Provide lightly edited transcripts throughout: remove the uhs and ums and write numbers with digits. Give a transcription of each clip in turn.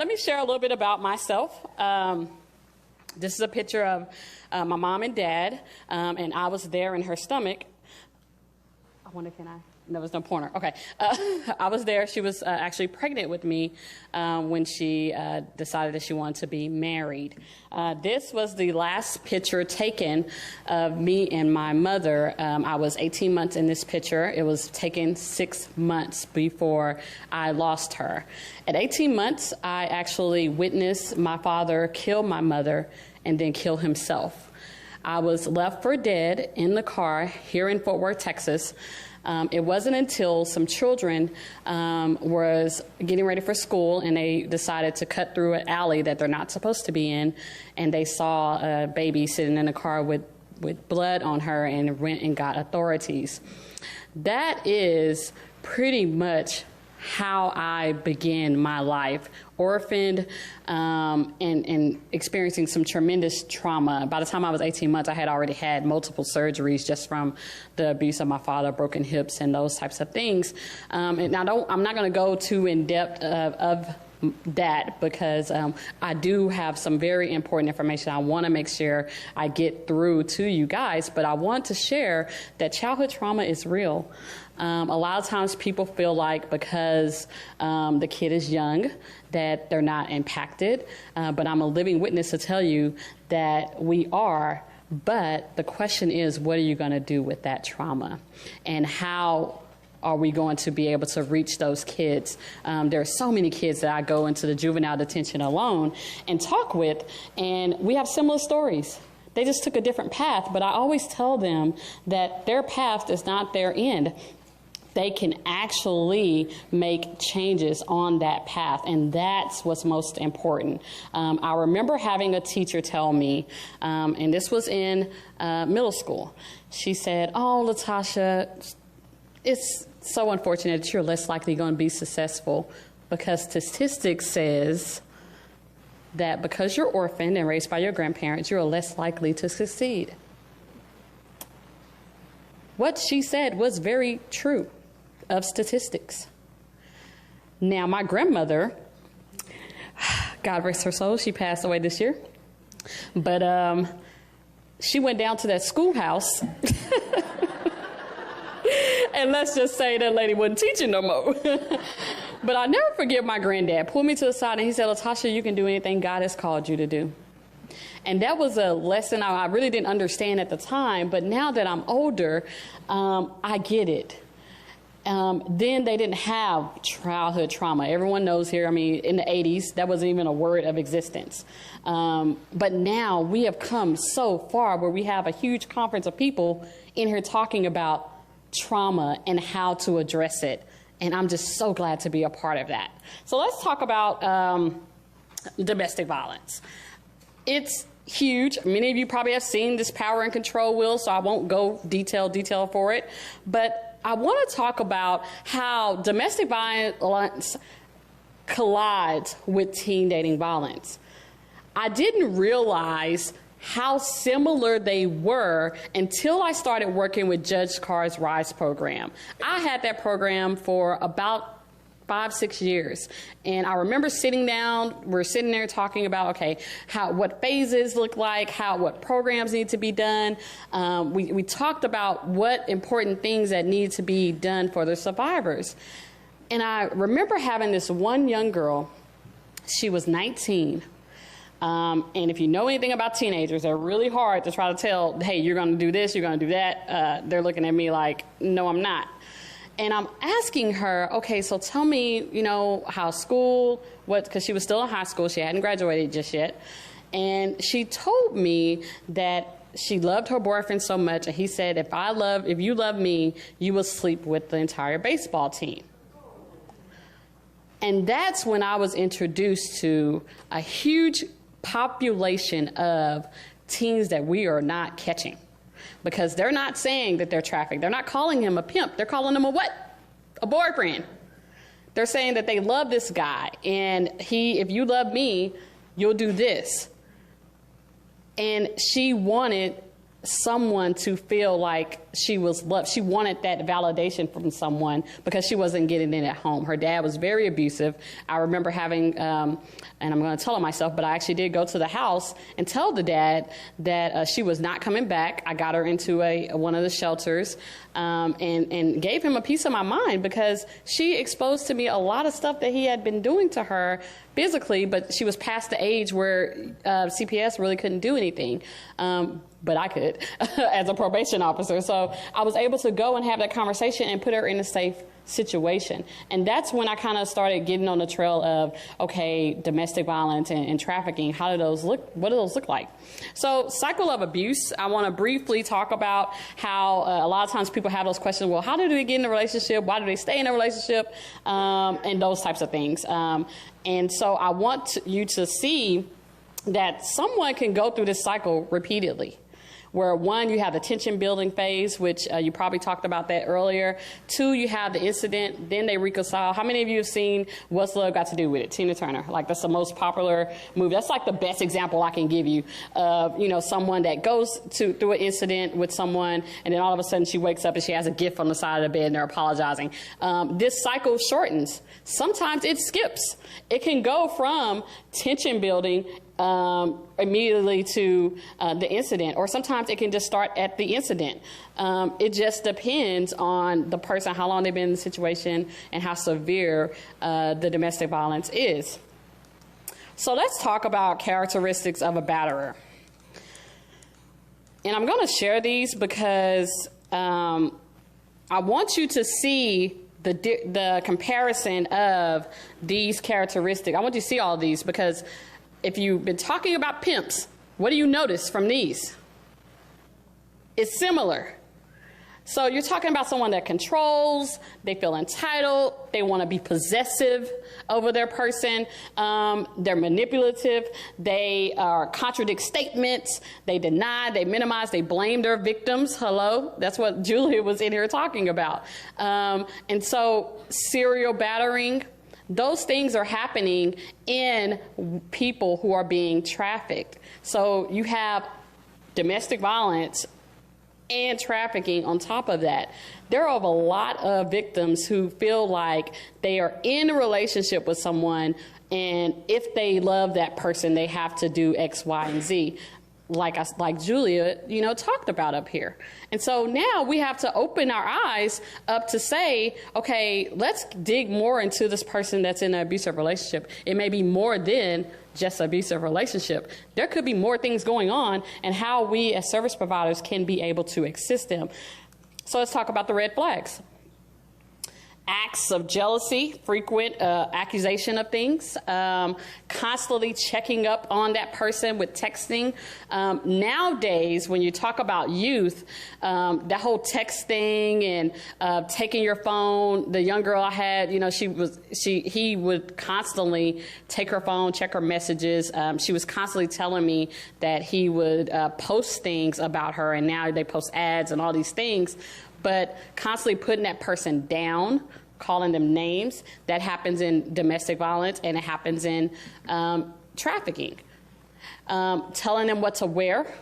let me share a little bit about myself. This is a picture of my mom and dad, and I was there in her stomach. I wonder, can I? There was no pointer. Okay. I was there. She was actually pregnant with me when she decided that she wanted to be married. This was the last picture taken of me and my mother. I was 18 months in this picture. It was taken 6 months before I lost her. At 18 months, I actually witnessed my father kill my mother and then kill himself. I was left for dead in the car here in Fort Worth, Texas. It wasn't until some children was getting ready for school and they decided to cut through an alley that they're not supposed to be in, and they saw a baby sitting in a car with blood on her and went and got authorities. That is pretty much how I began my life, orphaned and experiencing some tremendous trauma. By the time I was 18 months, I had already had multiple surgeries just from the abuse of my father, broken hips, and those types of things. And I'm not going to go too in depth of that because I do have some very important information I want to make sure I get through to you guys, but I want to share that childhood trauma is real. A lot of times people feel like because the kid is young that they're not impacted, but I'm a living witness to tell you that we are. But the question is, what are you going to do with that trauma, and how are we going to be able to reach those kids? There are so many kids that I go into the juvenile detention alone and talk with, and we have similar stories. They just took a different path, but I always tell them that their path is not their end. They can actually make changes on that path, and that's what's most important. I remember having a teacher tell me, and this was in middle school, she said, "Oh, Latasha, it's so unfortunate that you're less likely going to be successful because statistics says that because you're orphaned and raised by your grandparents, you're less likely to succeed." What she said was very true of statistics. Now, my grandmother, God rest her soul, she passed away this year, but she went down to that schoolhouse and let's just say that lady wasn't teaching no more. But I'll never forget my granddad pulled me to the side and he said, "Latasha, you can do anything God has called you to do." And that was a lesson I really didn't understand at the time, but now that I'm older, I get it. Then they didn't have childhood trauma. Everyone knows here, I mean, in the 80s, that wasn't even a word of existence. But now we have come so far where we have a huge conference of people in here talking about trauma and how to address it. And I'm just so glad to be a part of that. So let's talk about domestic violence. It's huge. Many of you probably have seen this power and control wheel, so I won't go detail for it. But I want to talk about how domestic violence collides with teen dating violence. I didn't realize how similar they were until I started working with Judge Carr's RISE program. I had that program for about 5-6 years. And I remember sitting down, we're sitting there talking about, okay, what phases look like, what programs need to be done. We talked about what important things that need to be done for the survivors. And I remember having this one young girl, she was 19. And if you know anything about teenagers, they're really hard to try to tell, hey, you're going to do this, you're going to do that. They're looking at me like, no, I'm not. And I'm asking her, okay, so tell me, how school, because she was still in high school, she hadn't graduated just yet. And she told me that she loved her boyfriend so much, and he said, if you love me, you will sleep with the entire baseball team. And that's when I was introduced to a huge population of teens that we are not catching. Because they're not saying that they're trafficked. They're not calling him a pimp. They're calling him a what? A boyfriend. They're saying that they love this guy. And if you love me, you'll do this. And she wanted someone to feel like she was loved. She wanted that validation from someone because she wasn't getting it at home. Her dad was very abusive. I remember having, and I'm going to tell on myself, but I actually did go to the house and tell the dad that she was not coming back. I got her into one of the shelters and gave him a piece of my mind because she exposed to me a lot of stuff that he had been doing to her physically, but she was past the age where CPS really couldn't do anything. But I could as a probation officer. So I was able to go and have that conversation and put her in a safe situation. And that's when I kind of started getting on the trail of, okay, domestic violence and trafficking. How do those look? What do those look like? So cycle of abuse, I want to briefly talk about how a lot of times people have those questions. Well, how do they get in a relationship? Why do they stay in a relationship? And those types of things. And so I want you to see that someone can go through this cycle repeatedly. Where one, you have the tension building phase, which you probably talked about that earlier. Two, you have the incident, then they reconcile. How many of you have seen What's Love Got to Do with It? Tina Turner. Like, that's the most popular movie. That's like the best example I can give you of, you know, someone that goes through an incident with someone, and then all of a sudden she wakes up and she has a gift on the side of the bed and they're apologizing. This cycle shortens. Sometimes it skips. It can go from tension building immediately to the incident, or sometimes it can just start at the incident. It just depends on the person, how long they've been in the situation, and how severe the domestic violence is. So let's talk about characteristics of a batterer. And I'm going to share these because I want you to see the comparison of these characteristics. I want you to see all of these because if you've been talking about pimps, what do you notice from these? It's similar. So you're talking about someone that controls, they feel entitled, they want to be possessive over their person, they're manipulative, they contradict statements, they deny, they minimize, they blame their victims. Hello? That's what Julia was in here talking about. And so serial battering, those things are happening in people who are being trafficked. So you have domestic violence and trafficking on top of that. There are a lot of victims who feel like they are in a relationship with someone, and if they love that person, they have to do X, Y, and Z. Like Julia, you know, talked about up here. And so now we have to open our eyes up to say, okay, let's dig more into this person that's in an abusive relationship. It may be more than just abusive relationship. There could be more things going on, and how we as service providers can be able to assist them. So let's talk about the red flags. Acts of jealousy, frequent accusation of things, constantly checking up on that person with texting. Nowadays, when you talk about youth, that whole text thing and taking your phone, the young girl I had, you know, he would constantly take her phone, check her messages. She was constantly telling me that he would post things about her, and now they post ads and all these things. But constantly putting that person down, calling them names, that happens in domestic violence, and it happens in trafficking. Telling them what to wear,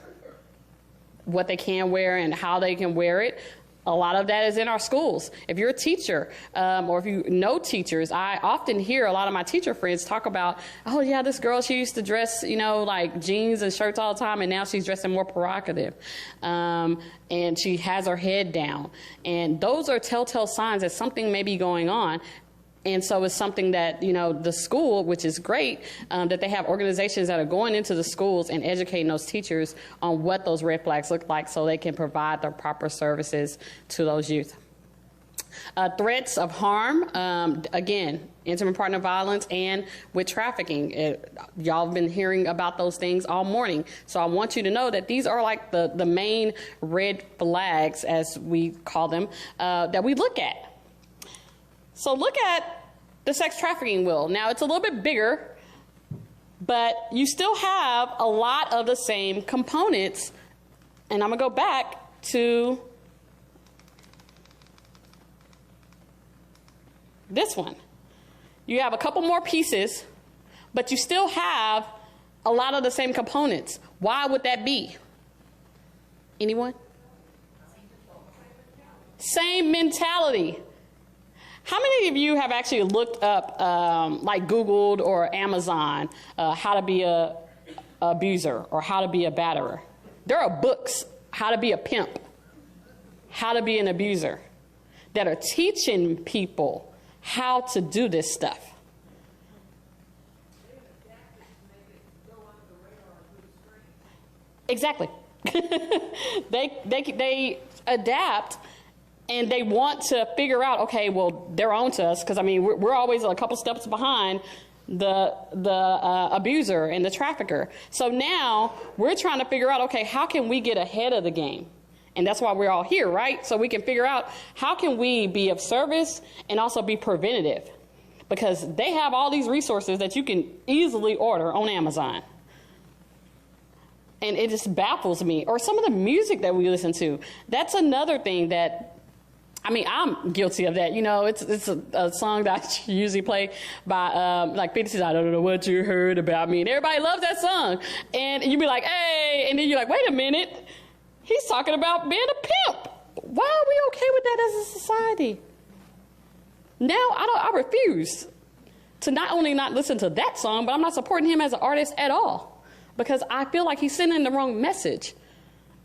what they can wear and how they can wear it. A lot of that is in our schools. If you're a teacher, or if you know teachers, I often hear a lot of my teacher friends talk about, oh yeah, this girl, she used to dress, you know, like jeans and shirts all the time, and now she's dressing more provocative. And she has her head down. And those are telltale signs that something may be going on. And so it's something that, you know, the school, which is great, that they have organizations that are going into the schools and educating those teachers on what those red flags look like so they can provide the proper services to those youth. Threats of harm, again, intimate partner violence and with trafficking. Y'all have been hearing about those things all morning. So I want you to know that these are like the main red flags, as we call them, that we look at. So look at the sex trafficking wheel. Now, it's a little bit bigger, but you still have a lot of the same components. And I'm going to go back to this one. You have a couple more pieces, but you still have a lot of the same components. Why would that be? Anyone? Same mentality. How many of you have actually looked up, like Googled or Amazon, how to be a abuser or how to be a batterer? There are books, how to be a pimp, how to be an abuser, that are teaching people how to do this stuff. Exactly. They adapt, and they want to figure out, okay, well, they're on to us, because I mean, we're always a couple steps behind the abuser and the trafficker. So now we're trying to figure out, okay, how can we get ahead of the game? And that's why we're all here, right? So we can figure out how can we be of service and also be preventative, because they have all these resources that you can easily order on Amazon. And it just baffles me. Or some of the music that we listen to. That's another thing that, I mean, I'm guilty of that. You know, it's a song that I usually play by, like 50 Cent, I don't know what you heard about me. And everybody loves that song. And you be like, hey, and then you're like, wait a minute. He's talking about being a pimp. Why are we okay with that as a society? Now, I refuse to not only not listen to that song, but I'm not supporting him as an artist at all, because I feel like he's sending the wrong message.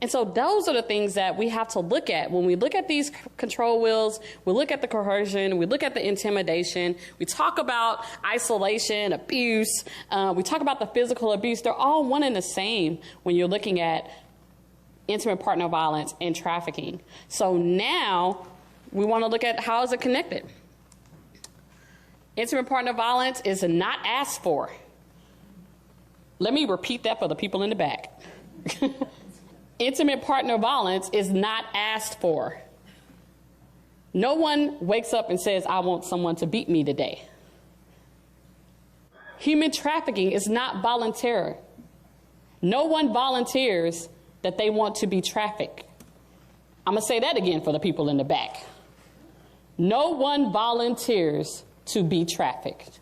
And so those are the things that we have to look at. When we look at these control wheels, we look at the coercion, we look at the intimidation, we talk about isolation, abuse, we talk about the physical abuse. They're all one and the same when you're looking at intimate partner violence and trafficking. So now we want to look at how is it connected. Intimate partner violence is not asked for. Let me repeat that for the people in the back. Intimate partner violence is not asked for. No one wakes up and says, I want someone to beat me today. Human trafficking is not voluntary. No one volunteers that they want to be trafficked. I'm going to say that again for the people in the back. No one volunteers to be trafficked.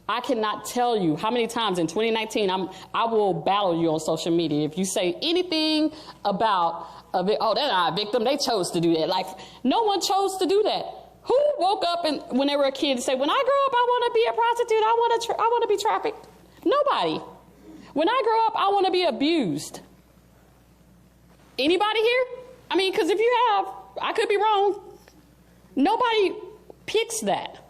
I cannot tell you how many times in 2019 I will battle you on social media if you say anything about oh, they're not a victim, they chose to do that. Like, no one chose to do that. Who woke up and when they were a kid and say, when I grow up I want to be a prostitute, I want to be trafficked? Nobody. When I grow up I want to be abused. Anybody here? I mean, because if you have, I could be wrong. Nobody picks that.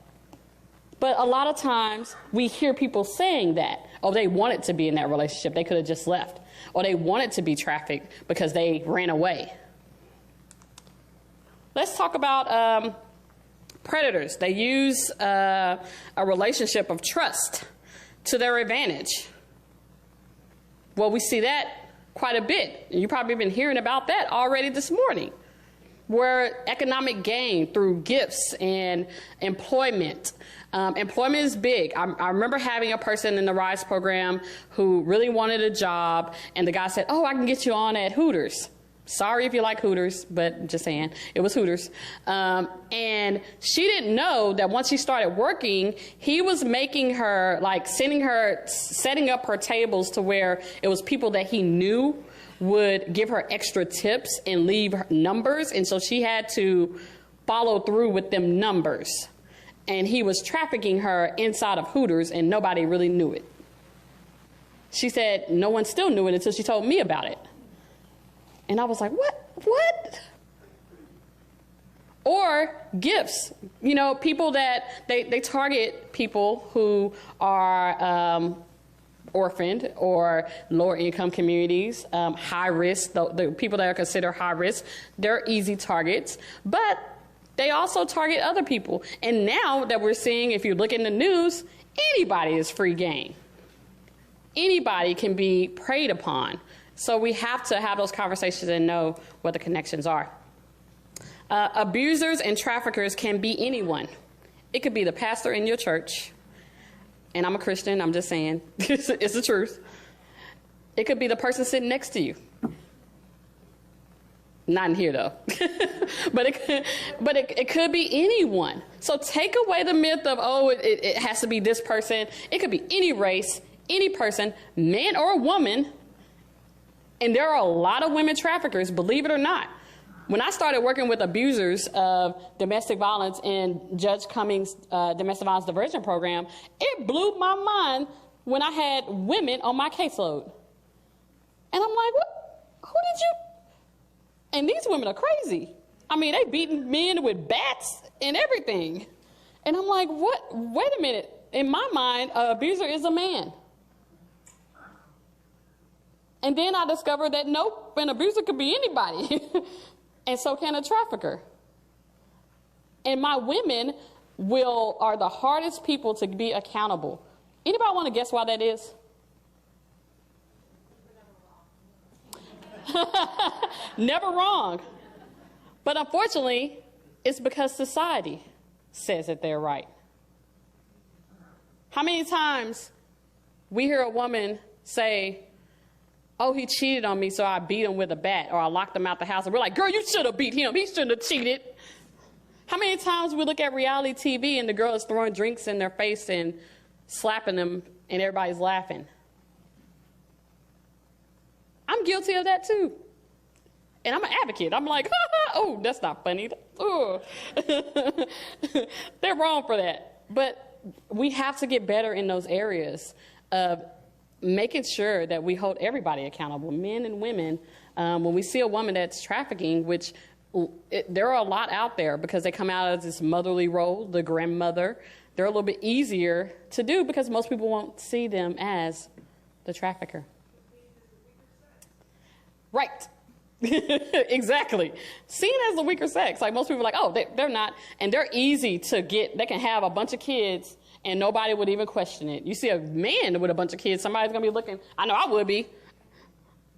But a lot of times we hear people saying that, oh, they wanted to be in that relationship, they could have just left. Or they wanted to be trafficked because they ran away. Let's talk about predators. They use a relationship of trust to their advantage. Well, we see that quite a bit. You've probably been hearing about that already this morning, where economic gain through gifts and employment. Employment is big. I remember having a person in the RISE program who really wanted a job, and the guy said, oh, I can get you on at Hooters. Sorry if you like Hooters, but just saying, it was Hooters. And she didn't know that once she started working, he was making her, like setting up her tables to where it was people that he knew would give her extra tips and leave her numbers. And so she had to follow through with them numbers. And he was trafficking her inside of Hooters, and nobody really knew it. She said no one still knew it until she told me about it. And I was like, what? Or gifts. You know, people that they target people who are orphaned or lower income communities, high risk, the people that are considered high risk, they're easy targets. But they also target other people. And now that we're seeing, if you look in the news, anybody is free game. Anybody can be preyed upon. So we have to have those conversations and know what the connections are. Abusers and traffickers can be anyone. It could be the pastor in your church. And I'm a Christian, I'm just saying. It's the truth. It could be the person sitting next to you. Not in here, though. but it could be anyone. So take away the myth of, oh, it has to be this person. It could be any race, any person, man or woman. And there are a lot of women traffickers, believe it or not. When I started working with abusers of domestic violence in Judge Cummings' domestic violence diversion program, it blew my mind when I had women on my caseload. And I'm like, what? Who did you? And these women are crazy. I mean, they beating men with bats and everything. And I'm like, what? Wait a minute. In my mind, an abuser is a man. And then I discovered that nope, an abuser could be anybody. And so can a trafficker. And my women are the hardest people to be accountable. Anybody want to guess why that is? Never wrong. But unfortunately, it's because society says that they're right. How many times we hear a woman say, oh, he cheated on me, so I beat him with a bat, or I locked him out the house. And we're like, girl, you should have beat him. He shouldn't have cheated. How many times we look at reality TV and the girl is throwing drinks in their face and slapping them and everybody's laughing? I'm guilty of that too. And I'm an advocate. I'm like, oh, that's not funny. Oh. They're wrong for that. But we have to get better in those areas of making sure that we hold everybody accountable, men and women. When we see a woman that's trafficking, which there are a lot out there because they come out of this motherly role, the grandmother, they're a little bit easier to do because most people won't see them as the trafficker. Right. Exactly. Seen as the weaker sex. Like most people are like, oh, they're not. And they're easy to get. They can have a bunch of kids and nobody would even question it. You see a man with a bunch of kids, somebody's going to be looking. I know I would be.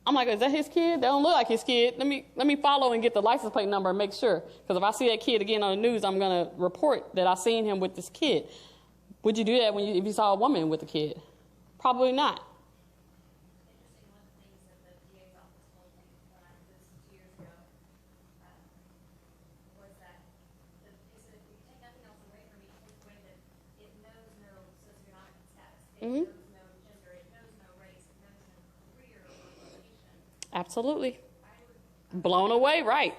I'm like, is that his kid? They don't look like his kid. Let me follow and get the license plate number and make sure. Because if I see that kid again on the news, I'm going to report that I seen him with this kid. Would you do that if you saw a woman with a kid? Probably not. Mm-hmm. It knows no gender, it knows no race, it knows no career or location. Absolutely. Blown away, right.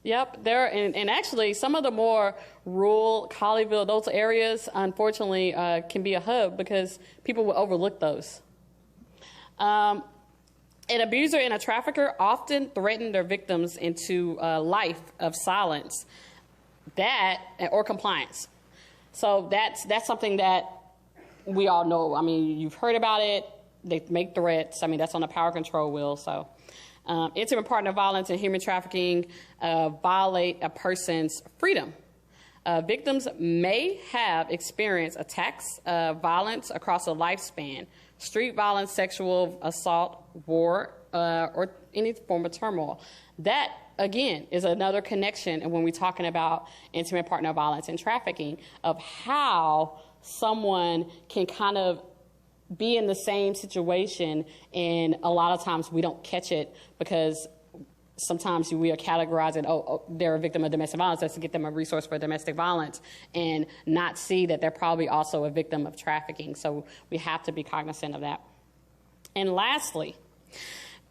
Yep. There and actually some of the more rural Colleyville, those areas, unfortunately, can be a hub because people will overlook those. An abuser and a trafficker often threaten their victims into a life of silence, or compliance. So that's something that we all know. I mean, you've heard about it. They make threats. I mean, that's on the power control wheel. So intimate partner violence and human trafficking violate a person's freedom. Victims may have experienced attacks, violence across a lifespan, street violence, sexual assault, war, or any form of turmoil. That, again, is another connection, and when we're talking about intimate partner violence and trafficking, of how someone can kind of be in the same situation, and a lot of times we don't catch it because sometimes we are categorizing, they're a victim of domestic violence, that's to get them a resource for domestic violence, and not see that they're probably also a victim of trafficking. So we have to be cognizant of that. And lastly,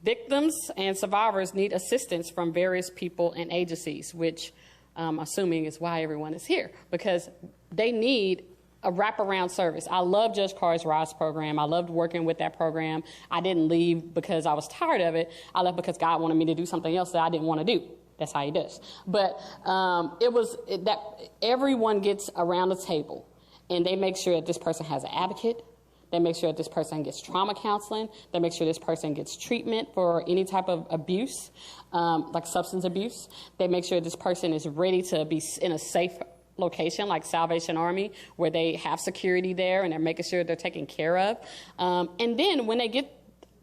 victims and survivors need assistance from various people and agencies, which I'm assuming is why everyone is here, because they need a wraparound service. I love Judge Carr's RISE program. I loved working with that program. I didn't leave because I was tired of it. I left because God wanted me to do something else that I didn't want to do. That's how he does. But that everyone gets around the table and they make sure that this person has an advocate. They make sure that this person gets trauma counseling. They make sure this person gets treatment for any type of abuse, like substance abuse. They make sure this person is ready to be in a safe location like Salvation Army, where they have security there and they're making sure they're taken care of. And then when they get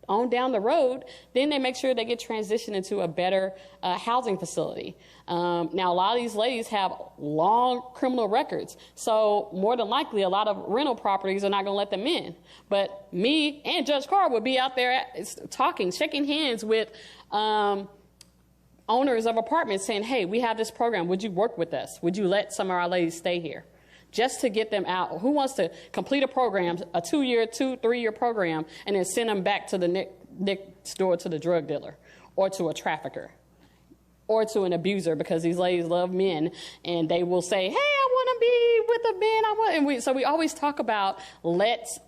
on down the road, then they make sure they get transitioned into a better housing facility. Now, a lot of these ladies have long criminal records, so more than likely a lot of rental properties are not going to let them in. But me and Judge Carr would be out there talking, shaking hands with owners of apartments saying, hey, we have this program. Would you work with us? Would you let some of our ladies stay here? Just to get them out. Who wants to complete a program, a 2-year, 3-year program, and then send them back to the next door to the drug dealer or to a trafficker or to an abuser, because these ladies love men and they will say, hey, I want to be with a man. So we always talk about, let's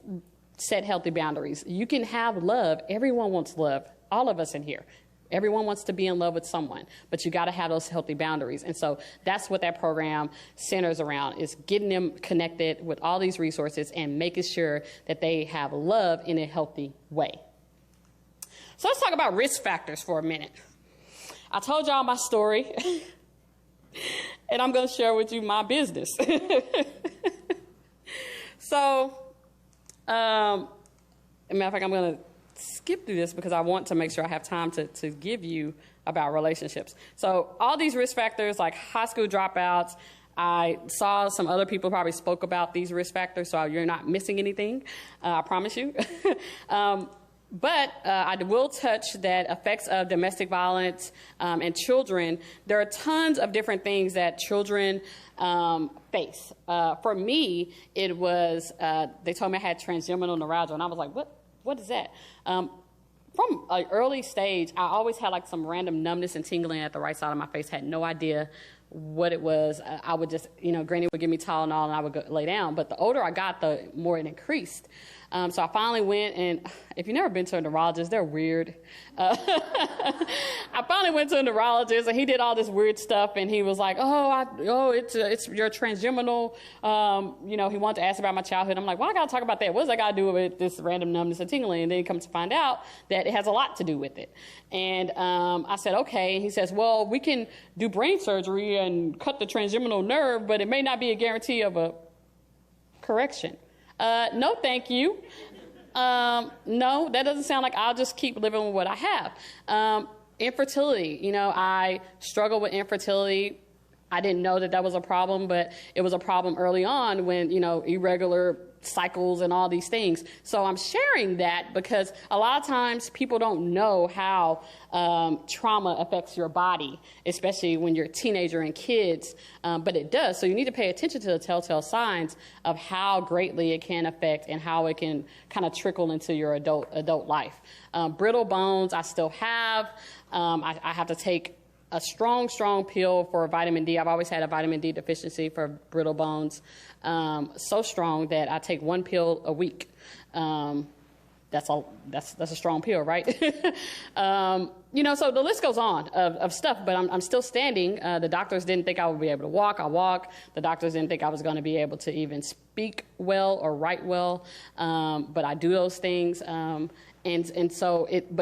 set healthy boundaries. You can have love. Everyone wants love. All of us in here. Everyone wants to be in love with someone, but you got to have those healthy boundaries. And so that's what that program centers around, is getting them connected with all these resources and making sure that they have love in a healthy way. So let's talk about risk factors for a minute. I told y'all my story, and I'm going to share with you my business. So, matter of fact, I'm going to skip through this because I want to make sure I have time to give you about relationships. So all these risk factors, like high school dropouts, I saw some other people probably spoke about these risk factors, so you're not missing anything, I promise you. But I will touch that effects of domestic violence and children. There are tons of different things that children face. For me, it was, they told me I had trigeminal neuralgia, and I was like, what is that? From an early stage, I always had like some random numbness and tingling at the right side of my face, had no idea what it was. I would just, Granny would give me Tylenol and I would go lay down. But the older I got, the more it increased. So I finally went, and if you've never been to a neurologist, they're weird. I finally went to a neurologist, and he did all this weird stuff, and he was like, it's your trigeminal. He wanted to ask about my childhood. I'm like, well, I got to talk about that. What does that got to do with this random numbness and tingling? And then he comes to find out that it has a lot to do with it. And I said, okay. And he says, well, we can do brain surgery and cut the trigeminal nerve, but it may not be a guarantee of a correction. No, thank you. No, that doesn't sound like I'll just keep living with what I have. Infertility, I struggle with infertility. I didn't know that was a problem, but it was a problem early on when, irregular cycles and all these things. So I'm sharing that because a lot of times people don't know how trauma affects your body, especially when you're a teenager and kids, but it does. So you need to pay attention to the telltale signs of how greatly it can affect and how it can kind of trickle into your adult life. Brittle bones, I still have. I have to take a strong pill for vitamin D. I've always had a vitamin D deficiency for brittle bones. So strong that I take one pill a week. That's a strong pill, right? So the list goes on of stuff, but I'm still standing. The doctors didn't think I would be able to walk. I walk. The doctors didn't think I was going to be able to even speak well or write well. But I do those things. But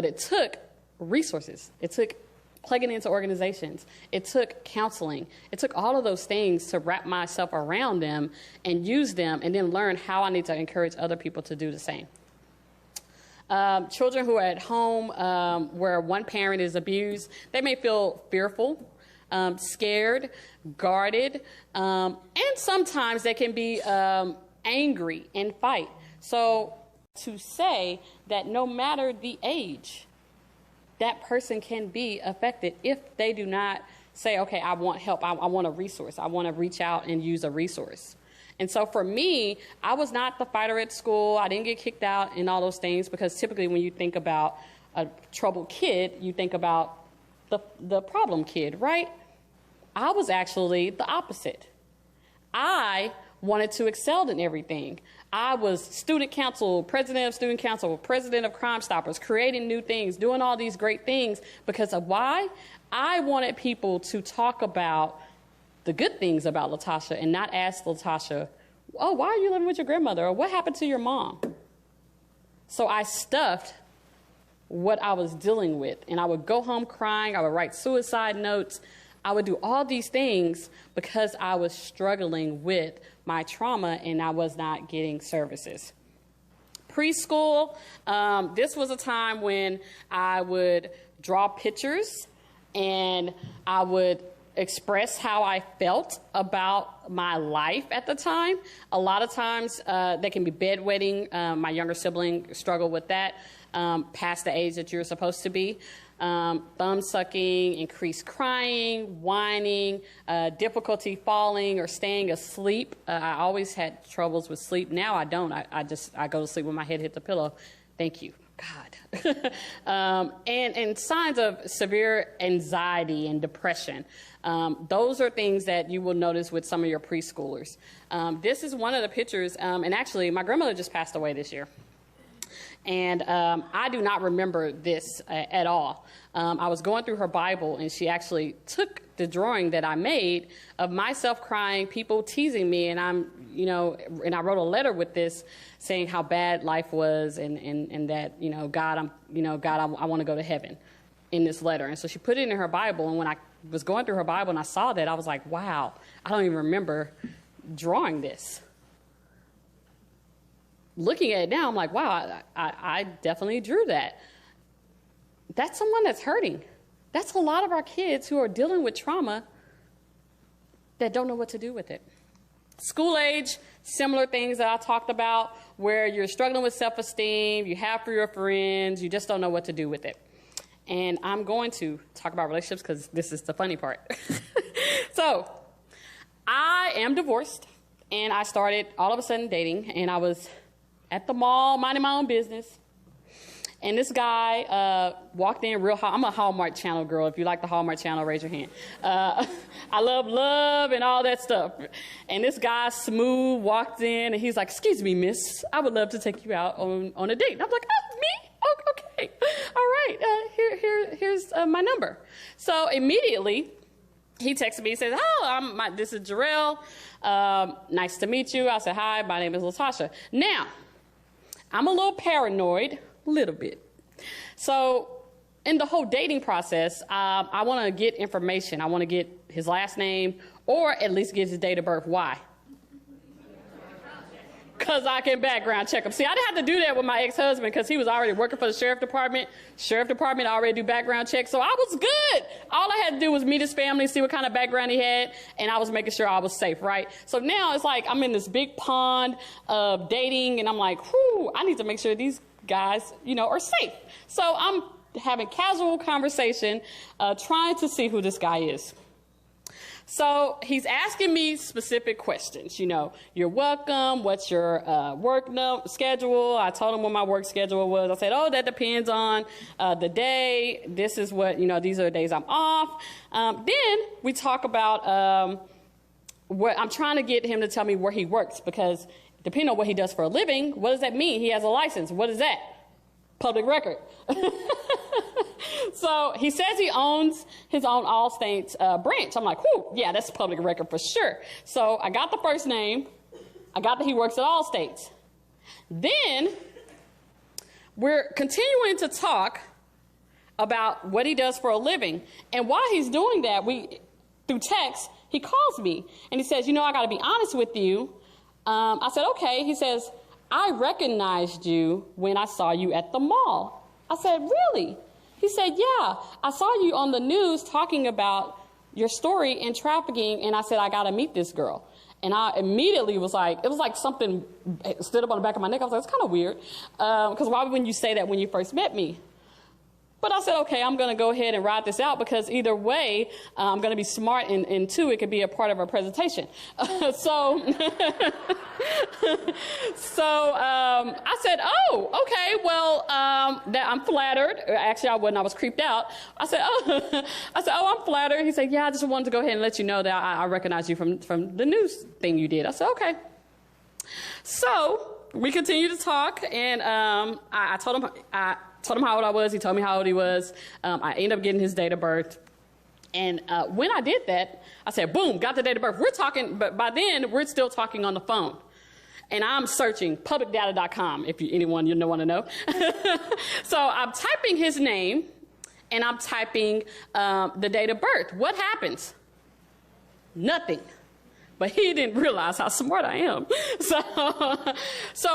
it took resources. It took plugging into organizations. It took counseling. It took all of those things to wrap myself around them and use them, and then learn how I need to encourage other people to do the same. Children who are at home where one parent is abused, they may feel fearful, scared, guarded, and sometimes they can be angry and fight. So to say that no matter the age, that person can be affected if they do not say, okay, I want help, I want a resource, I want to reach out and use a resource. And so for me, I was not the fighter at school. I didn't get kicked out and all those things, because typically when you think about a troubled kid, you think about the problem kid, right? I was actually the opposite. I wanted to excel in everything. I was student council, president of student council, president of Crime Stoppers, creating new things, doing all these great things because of why? I wanted people to talk about the good things about Latasha and not ask Latasha, oh, why are you living with your grandmother? Or what happened to your mom? So I stuffed what I was dealing with, and I would go home crying. I would write suicide notes. I would do all these things because I was struggling with my trauma and I was not getting services. Preschool, this was a time when I would draw pictures and I would express how I felt about my life at the time. A lot of times they can be bedwetting. My younger sibling struggled with that past the age that you're supposed to be. Thumb sucking, increased crying, whining, difficulty falling or staying asleep. I always had troubles with sleep. Now I don't. I go to sleep when my head hit the pillow. Thank you. God. And signs of severe anxiety and depression. Those are things that you will notice with some of your preschoolers. This is one of the pictures, and actually my grandmother just passed away this year. And I do not remember this at all. I was going through her Bible, and she actually took the drawing that I made of myself crying, people teasing me, and and I wrote a letter with this saying how bad life was, and that, God, I want to go to heaven in this letter. And so she put it in her Bible, and when I was going through her Bible and I saw that, I was like, wow, I don't even remember drawing this. Looking at it now, I'm like, wow, I definitely drew that. That's someone that's hurting. That's a lot of our kids who are dealing with trauma that don't know what to do with it. School age, similar things that I talked about, where you're struggling with self-esteem, you have fewer friends, you just don't know what to do with it. And I'm going to talk about relationships because this is the funny part. So I am divorced, and I started all of a sudden dating, and I was at the mall, minding my own business. And this guy walked in real hot. I'm a Hallmark Channel girl. If you like the Hallmark Channel, raise your hand. I love and all that stuff. And this guy, smooth, walked in, and he's like, excuse me, miss, I would love to take you out on a date. And I'm like, oh, me? Oh, okay. All right. Here's my number. So immediately, he texted me and says, oh, this is Cheryl. Nice to meet you. I said, hi, my name is Latasha. Now, I'm a little paranoid. Little bit. So in the whole dating process, I want to get information. I want to get his last name, or at least get his date of birth. Why? Because I can background check him. See, I didn't have to do that with my ex-husband because he was already working for the sheriff department. Sheriff department already do background checks, so I was good. All I had to do was meet his family, see what kind of background he had, and I was making sure I was safe, right? So now it's like I'm in this big pond of dating, and I'm like, whew, I need to make sure these guys, are safe. So I'm having casual conversation, trying to see who this guy is. So he's asking me specific questions. You're welcome. What's your work schedule? I told him what my work schedule was. I said, oh, that depends on the day. This is what, these are the days I'm off. Then we talk about what I'm trying to get him to tell me where he works, because depending on what he does for a living, what does that mean? He has a license. What is that? Public record. So he says he owns his own All States branch. I'm like, whew, yeah, that's public record for sure. So I got the first name. I got that he works at All States. Then we're continuing to talk about what he does for a living. And while he's doing that, through text, he calls me and he says, I got to be honest with you. I said, okay. He says, I recognized you when I saw you at the mall. I said, really? He said, yeah, I saw you on the news talking about your story in trafficking, and I said, I got to meet this girl. And I immediately was like, it was like something stood up on the back of my neck. I was like, it's kind of weird, because why wouldn't you say that when you first met me? But I said, okay, I'm going to go ahead and ride this out, because either way, I'm going to be smart, and two, it could be a part of our presentation. So I said, oh, okay, well, I'm flattered. Actually, I wasn't. I was creeped out. I said, oh, I'm flattered. He said, yeah, I just wanted to go ahead and let you know that I recognize you from the news thing you did. I said, okay. So we continued to talk, and I told him how old I was. He told me how old he was. I ended up getting his date of birth. And when I did that, I said, boom, got the date of birth. We're talking, but by then, we're still talking on the phone. And I'm searching publicdata.com, if anyone you want to know. So I'm typing his name, and I'm typing the date of birth. What happens? Nothing. But he didn't realize how smart I am. So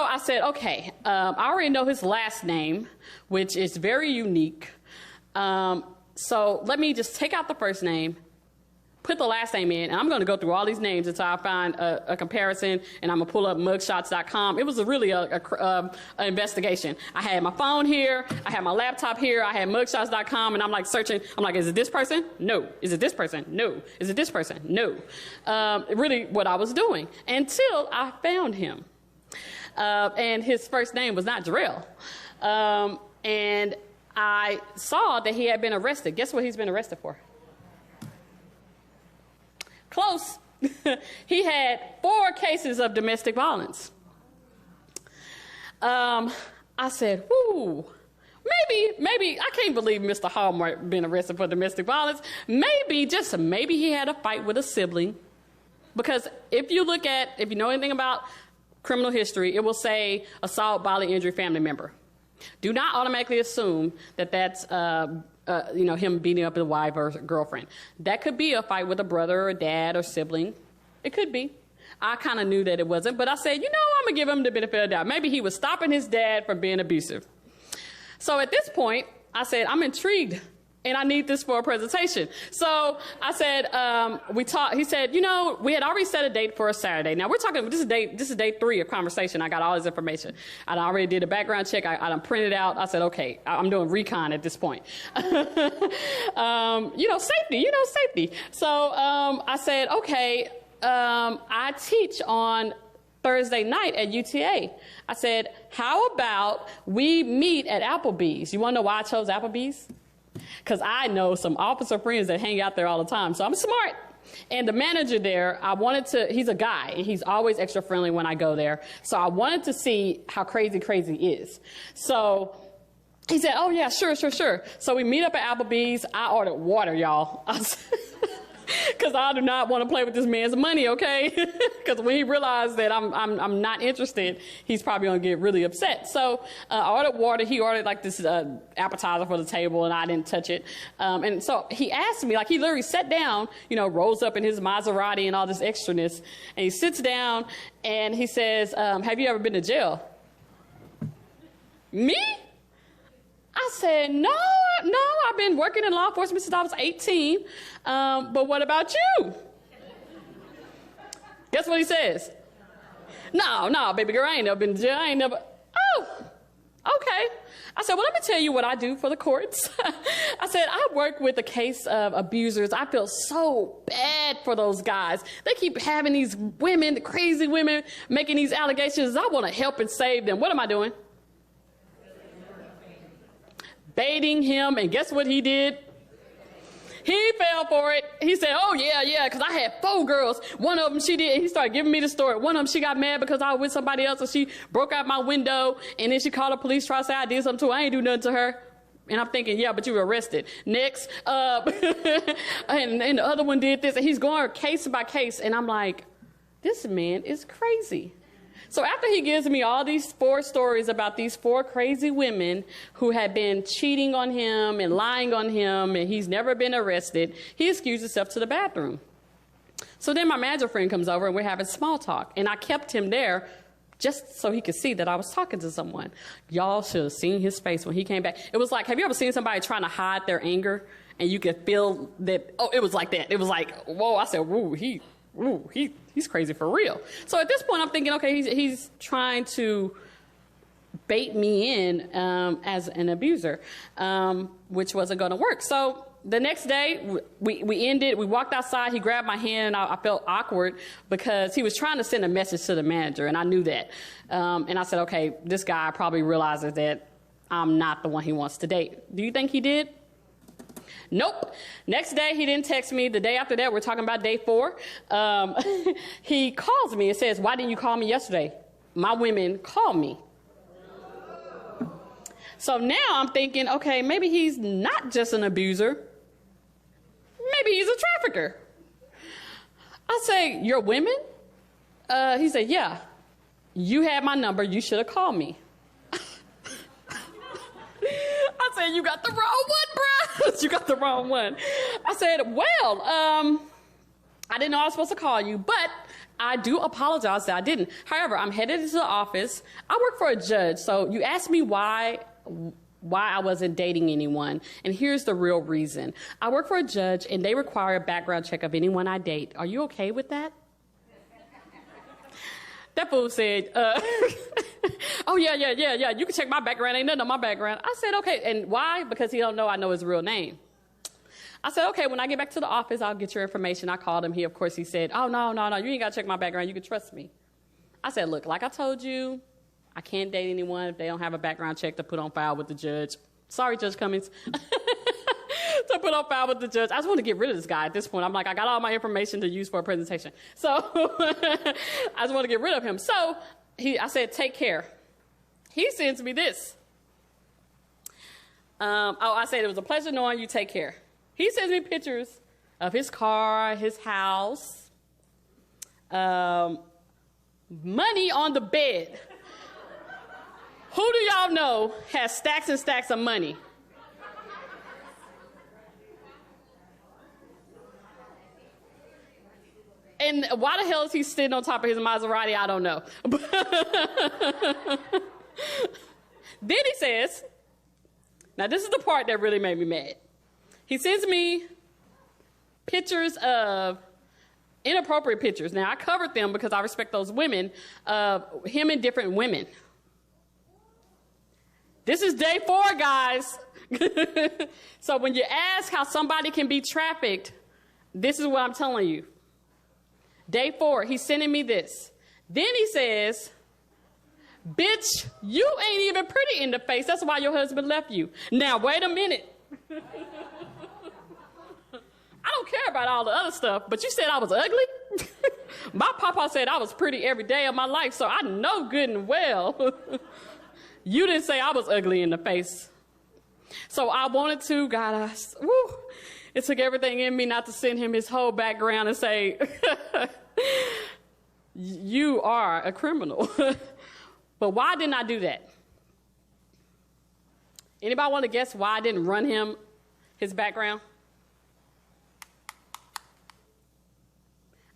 I said, okay, I already know his last name, which is very unique. So let me just take out the first name, put the last name in, and I'm going to go through all these names until I find a comparison, and I'm going to pull up mugshots.com. It was really an investigation. I had my phone here. I had my laptop here. I had mugshots.com, and I'm like searching. I'm like, is it this person? No. Is it this person? No. Is it this person? No. Really what I was doing until I found him. And his first name was not Cheryl. and I saw that he had been arrested. Guess what he's been arrested for? Close. He had 4 cases of domestic violence. I said, whoo, maybe, I can't believe Mr. Hallmark been arrested for domestic violence. Maybe, just maybe he had a fight with a sibling. Because if you know anything about criminal history, it will say assault, bodily injury, family member. Do not automatically assume that that's him beating up his wife or girlfriend. That could be a fight with a brother or dad or sibling. It could be. I kind of knew that it wasn't, but I said, I'm going to give him the benefit of the doubt. Maybe he was stopping his dad from being abusive. So at this point, I said, I'm intrigued, and I need this for a presentation. So I said, we talked. He said, we had already set a date for a Saturday. Now we're talking, this is day 3 of conversation. I got all this information. I already did a background check. I done printed out. I said, okay, I'm doing recon at this point. Safety. So I said, okay, I teach on Thursday night at UTA. I said, how about we meet at Applebee's? You want to know why I chose Applebee's? Because I know some officer friends that hang out there all the time, so I'm smart. And the manager there, he's a guy, and he's always extra friendly when I go there. So I wanted to see how crazy is. So he said, oh yeah, sure. So we meet up at Applebee's. I ordered water, y'all. Because I do not want to play with this man's money, okay? Because when he realized that I'm not interested, he's probably going to get really upset. So I ordered water. He ordered like this appetizer for the table, and I didn't touch it. And so he asked me, like he literally sat down, rolls up in his Maserati and all this extraness, and he sits down and he says, have you ever been to jail? Me? I said, no, I've been working in law enforcement since I was 18. But what about you? Guess what he says? No, baby girl, I ain't never been to jail. I ain't never. Oh, okay. I said, well, let me tell you what I do for the courts. I said, I work with a case of abusers. I feel so bad for those guys. They keep having these women, the crazy women, making these allegations. I want to help and save them. What am I doing? Baiting him, and guess what he did? He fell for it. He said, oh, yeah, because I had 4 girls. One of them, she did. He started giving me the story. One of them, she got mad because I was with somebody else, and she broke out my window, and then she called the police, tried to say I did something to her. I ain't do nothing to her. And I'm thinking, yeah, but you were arrested. Next. And the other one did this, and he's going case by case, and I'm like, this man is crazy. So after he gives me all these 4 stories about these 4 crazy women who had been cheating on him and lying on him, and he's never been arrested, he excused himself to the bathroom. So then my manager friend comes over, and we're having small talk. And I kept him there just so he could see that I was talking to someone. Y'all should have seen his face when he came back. It was like, have you ever seen somebody trying to hide their anger, and you could feel that, oh, it was like that. It was like, whoa, I said, whoa, he's crazy for real. So at this point, I'm thinking, okay, he's trying to bait me in as an abuser, which wasn't going to work. So the next day, we ended. We walked outside. He grabbed my hand, and I felt awkward because he was trying to send a message to the manager, and I knew that. And I said, okay, this guy probably realizes that I'm not the one he wants to date. Do you think he did? Nope. Next day, he didn't text me. The day after that, we're talking about day 4. He calls me and says, why didn't you call me yesterday? My women call me. So now I'm thinking, okay, maybe he's not just an abuser. Maybe he's a trafficker. I say, your women? He said, yeah. You had my number. You should have called me. I said, you got the wrong one, bro. You got the wrong one. I said, well, I didn't know I was supposed to call you, but I do apologize that I didn't. However, I'm headed to the office. I work for a judge, so you asked me why I wasn't dating anyone, and here's the real reason. I work for a judge, and they require a background check of anyone I date. Are you okay with that? That fool said, oh, yeah, you can check my background. Ain't nothing on my background. I said, okay. And why? Because he don't know I know his real name. I said, okay, when I get back to the office, I'll get your information. I called him. Of course, he said, oh, no, you ain't got to check my background. You can trust me. I said, look, like I told you, I can't date anyone if they don't have a background check to put on file with the judge. Sorry, Judge Cummings. To put on file with the judge. I just want to get rid of this guy at this point. I'm like, I got all my information to use for a presentation. So I just want to get rid of him. So I said, take care. He sends me this. I said, it was a pleasure knowing you. Take care. He sends me pictures of his car, his house, money on the bed. Who do y'all know has stacks and stacks of money? And why the hell is he sitting on top of his Maserati? I don't know. Then he says, now this is the part that really made me mad. He sends me pictures of inappropriate pictures. Now, I covered them because I respect those women, him and different women. This is day 4, guys. So when you ask how somebody can be trafficked, this is what I'm telling you. Day 4, he's sending me this. Then he says, bitch, you ain't even pretty in the face. That's why your husband left you. Now, wait a minute. I don't care about all the other stuff, but you said I was ugly? My papa said I was pretty every day of my life, so I know good and well. You didn't say I was ugly in the face. So I wanted to, God, it took everything in me not to send him his whole background and say, you are a criminal. But why didn't I do that? Anybody want to guess why I didn't run him his background?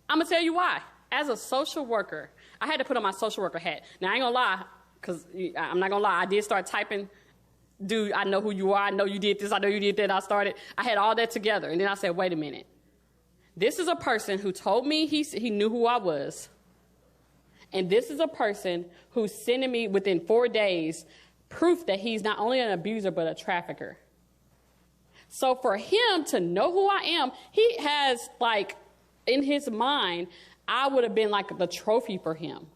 I'm going to tell you why. As a social worker, I had to put on my social worker hat. Now, I ain't going to lie, because I'm not going to lie. I did start typing, dude, I know who you are. I know you did this. I know you did that. I had all that together. And then I said, wait a minute. This is a person who told me he knew who I was. And this is a person who's sending me within 4 days proof that he's not only an abuser, but a trafficker. So for him to know who I am, he has, like, in his mind, I would have been like the trophy for him.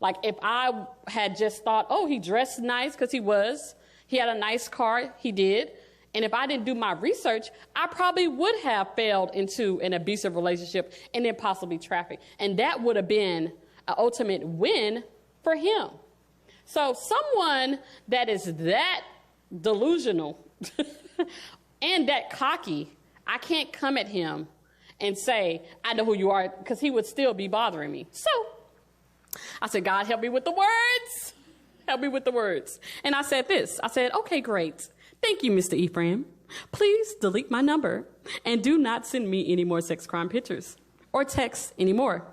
Like if I had just thought, oh, he dressed nice, because he had a nice car, he did. And if I didn't do my research, I probably would have failed into an abusive relationship and then possibly trafficked. And that would have been an ultimate win for him. So someone that is that delusional and that cocky, I can't come at him and say, I know who you are, because he would still be bothering me. So I said, God, help me with the words. Help me with the words. And I said this. I said, okay, great. Thank you, Mr. Ephraim. Please delete my number and do not send me any more sex crime pictures or texts anymore.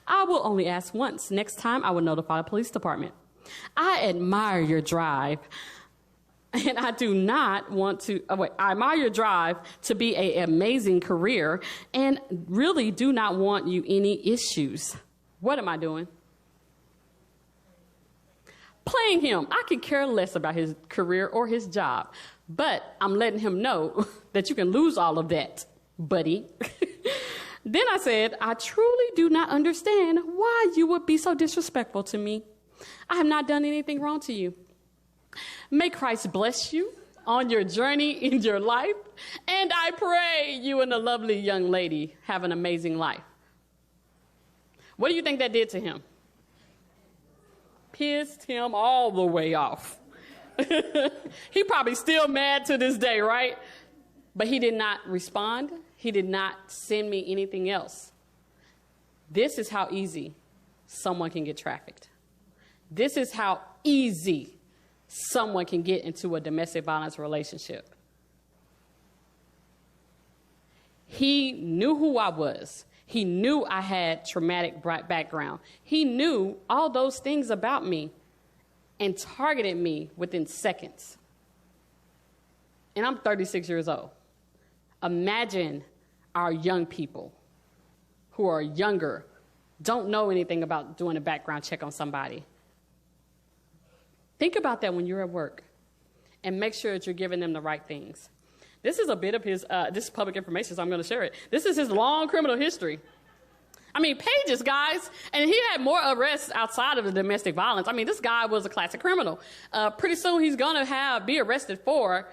I will only ask once. Next time, I will notify the police department. I admire your drive. And I do not want to, I admire your drive to be an amazing career and really do not want you any issues. What am I doing? Playing him. I could care less about his career or his job, but I'm letting him know that you can lose all of that, buddy. Then I said, I truly do not understand why you would be so disrespectful to me. I have not done anything wrong to you. May Christ bless you on your journey in your life, and I pray you and the lovely young lady have an amazing life. What do you think that did to him? Pissed him all the way off. He probably still mad to this day, right? But he did not respond. He did not send me anything else. This is how easy someone can get trafficked. This is how easy someone can get into a domestic violence relationship. He knew who I was. He knew I had traumatic background. He knew all those things about me and targeted me within seconds. And I'm 36 years old. Imagine our young people who are younger, don't know anything about doing a background check on somebody. Think about that when you're at work and make sure that you're giving them the right things. This is a bit of his, this is public information, so I'm going to share it. This is his long criminal history. I mean, pages, guys. And he had more arrests outside of the domestic violence. I mean, this guy was a classic criminal. Pretty soon he's going to be arrested for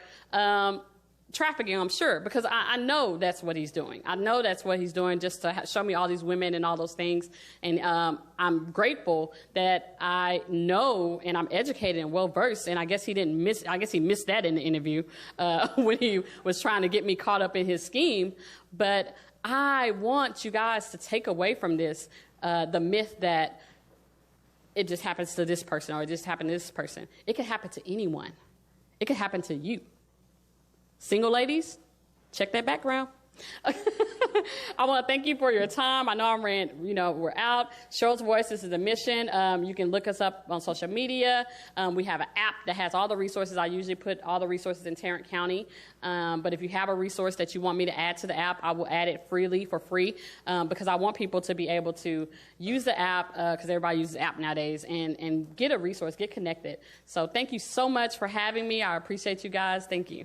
trafficking, I'm sure, because I know that's what he's doing. I know that's what he's doing just to show me all these women and all those things. And I'm grateful that I know and I'm educated and well-versed. And I guess he missed that in the interview when he was trying to get me caught up in his scheme. But I want you guys to take away from this the myth that it just happens to this person or it just happened to this person. It could happen to anyone. It could happen to you. Single ladies, check that background. I want to thank you for your time. I know we're out. Cheryl's Voices is a mission. You can look us up on social media. We have an app that has all the resources. I usually put all the resources in Tarrant County. But if you have a resource that you want me to add to the app, I will add it freely for free because I want people to be able to use the app because everybody uses the app nowadays and get a resource, get connected. So thank you so much for having me. I appreciate you guys. Thank you.